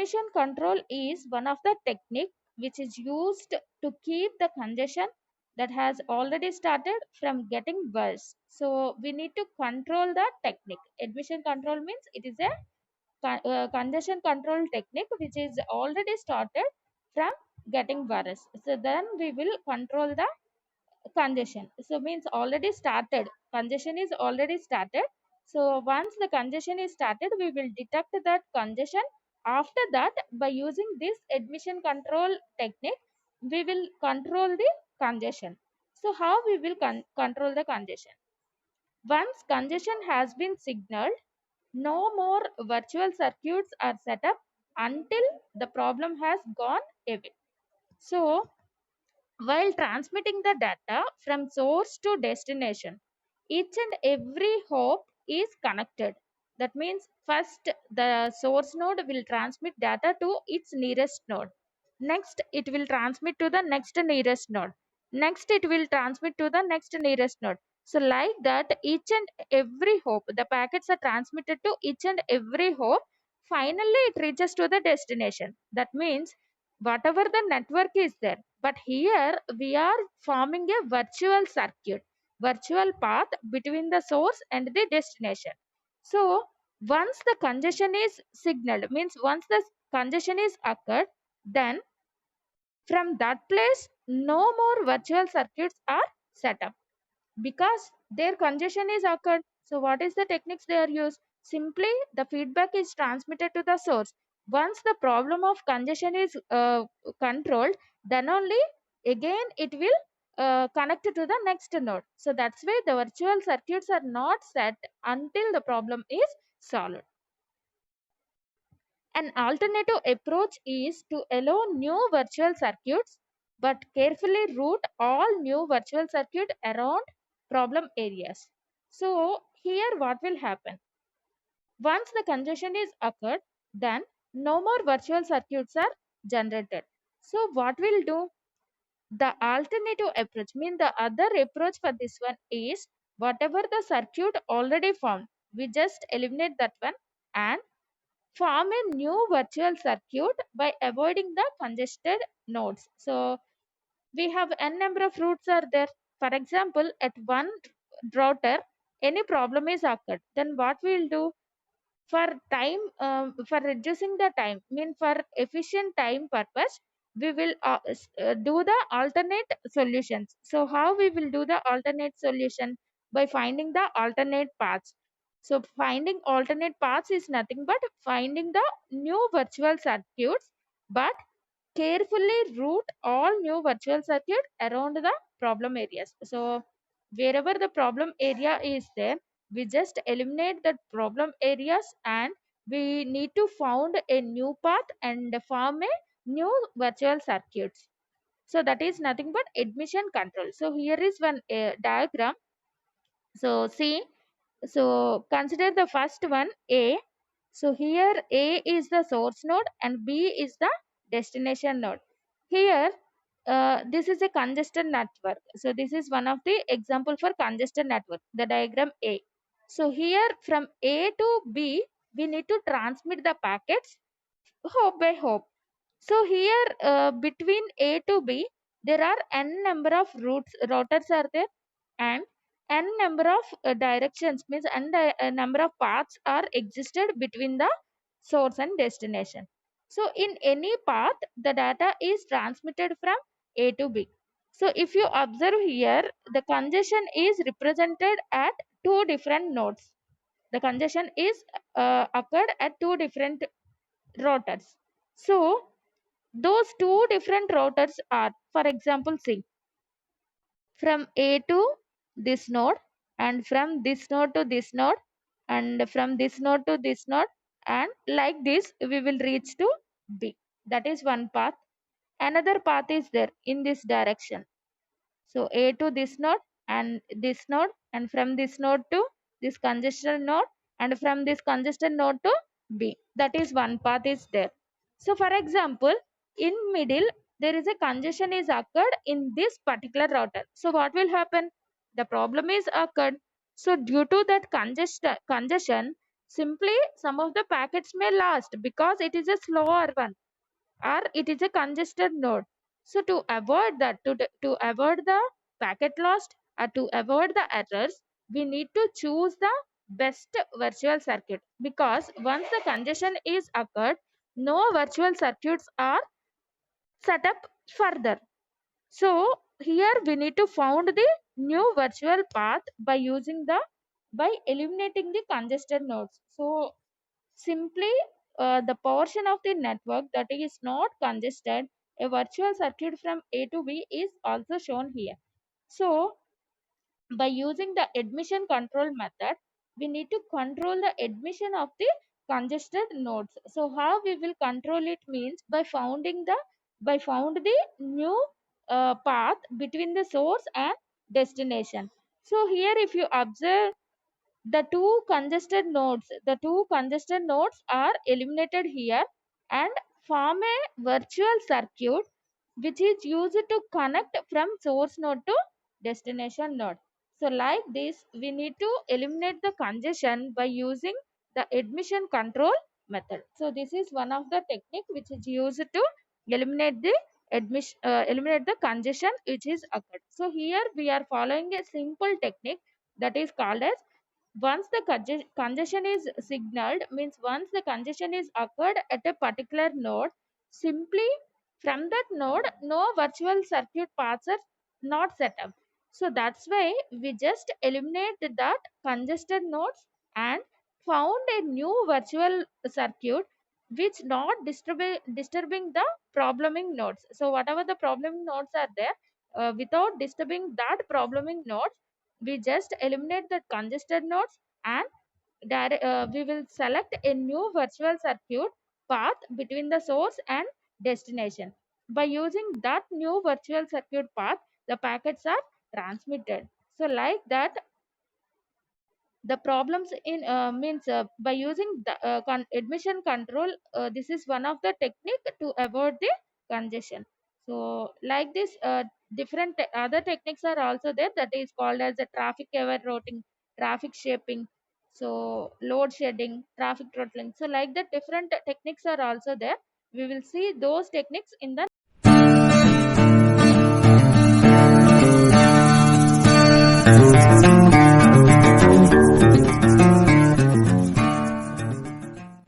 admission control is one of the technique which is used to keep the congestion that has already started from getting worse. So we need to control the technique. Admission control means it is a congestion control technique which is already started from getting worse. So then we will control the congestion. So means already started. Congestion is already started. So once the congestion is started, we will detect that congestion. After that, by using this admission control technique, we will control the congestion. So how we will control the congestion? Once congestion has been signaled, no more virtual circuits are set up until the problem has gone away. So while transmitting the data from source to destination, each and every hop is connected. That means first the source node will transmit data to its nearest node. Next it will transmit to the next nearest node. Next it will transmit to the next nearest node. So like that each and every hop, the packets are transmitted to each and every hop. Finally it reaches to the destination. That means whatever the network is there, but here we are forming a virtual circuit, virtual path between the source and the destination. So once the congestion is signaled, means once the congestion is occurred, then from that place no more virtual circuits are set up because their congestion is occurred. So what is the techniques they are used? Simply the feedback is transmitted to the source. Once the problem of congestion is controlled, then only again it will connect to the next node. So that's why the virtual circuits are not set until the problem is solved. An alternative approach is to allow new virtual circuits but carefully route all new virtual circuit around problem areas. So here what will happen? Once the congestion is occurred, then no more virtual circuits are generated. So what we'll do? The alternative approach, mean the other approach for this one is whatever the circuit already formed, we just eliminate that one and form a new virtual circuit by avoiding the congested nodes. So we have n number of routes are there. For example, at one router, any problem is occurred. Then what we will do? For time, for reducing the time, mean for efficient time purpose, we will do the alternate solutions. So how we will do the alternate solution? By finding the alternate paths. So finding alternate paths is nothing but finding the new virtual circuits, but carefully route all new virtual circuit around the problem areas. So wherever the problem area is there, we just eliminate that problem areas and we need to found a new path and form a new virtual circuits. So that is nothing but admission control. So here is one diagram. So see, so consider the first one A. So here A is the source node and B is the destination node. Here this is a congested network. So this is one of the example for congested network, the diagram A. So here from A to B we need to transmit the packets hop by hop. So here between A to B there are n number of routers are there and n number of directions, means number of paths are existed between the source and destination. So in any path the data is transmitted from A to B. So if you observe here, the congestion is represented at two different nodes. The congestion is occurred at two different routers. So those two different routers are, for example, see, from A to this node and from this node to this node and from this node to this node, and like this we will reach to B. That is one path. Another path is there in this direction. So A to this node and from this node to this congested node and from this congested node to B. That is one path is there. So for example, in middle there is a congestion is occurred in this particular router. So what will happen? The problem is occurred. So due to that congestion, Simply, some of the packets may last because it is a slower one or it is a congested node. So to avoid that, to avoid the packet loss or to avoid the errors, we need to choose the best virtual circuit, because once the congestion is occurred, no virtual circuits are set up further. So here we need to found the new virtual path by using the by eliminating the congested nodes. So simply, the portion of the network that is not congested, a virtual circuit from A to B is also shown here. So by using the admission control method, we need to control the admission of the congested nodes. So how we will control it means by found the new path between the source and destination. So here if you observe, the two congested nodes are eliminated here and form a virtual circuit which is used to connect from source node to destination node. So like this, we need to eliminate the congestion by using the admission control method. So this is one of the technique which is used to eliminate the eliminate the congestion which is occurred. So here we are following a simple technique that is called as, once the congestion is signaled, means once the congestion is occurred at a particular node, simply from that node no virtual circuit paths are not set up. So that's why we just eliminate that congested nodes and found a new virtual circuit which not disturbing the probleming nodes. So whatever the probleming nodes are there, without disturbing that probleming nodes, we just eliminate the congested nodes and we will select a new virtual circuit path between the source and destination. By using that new virtual circuit path, the packets are transmitted. So like that, the problems in means by using the admission control, this is one of the technique to avoid the congestion. So like this, different other techniques are also there, that is called as the traffic aware routing, traffic shaping, so load shedding, traffic throttling. So like that, different techniques are also there. We will see those techniques in the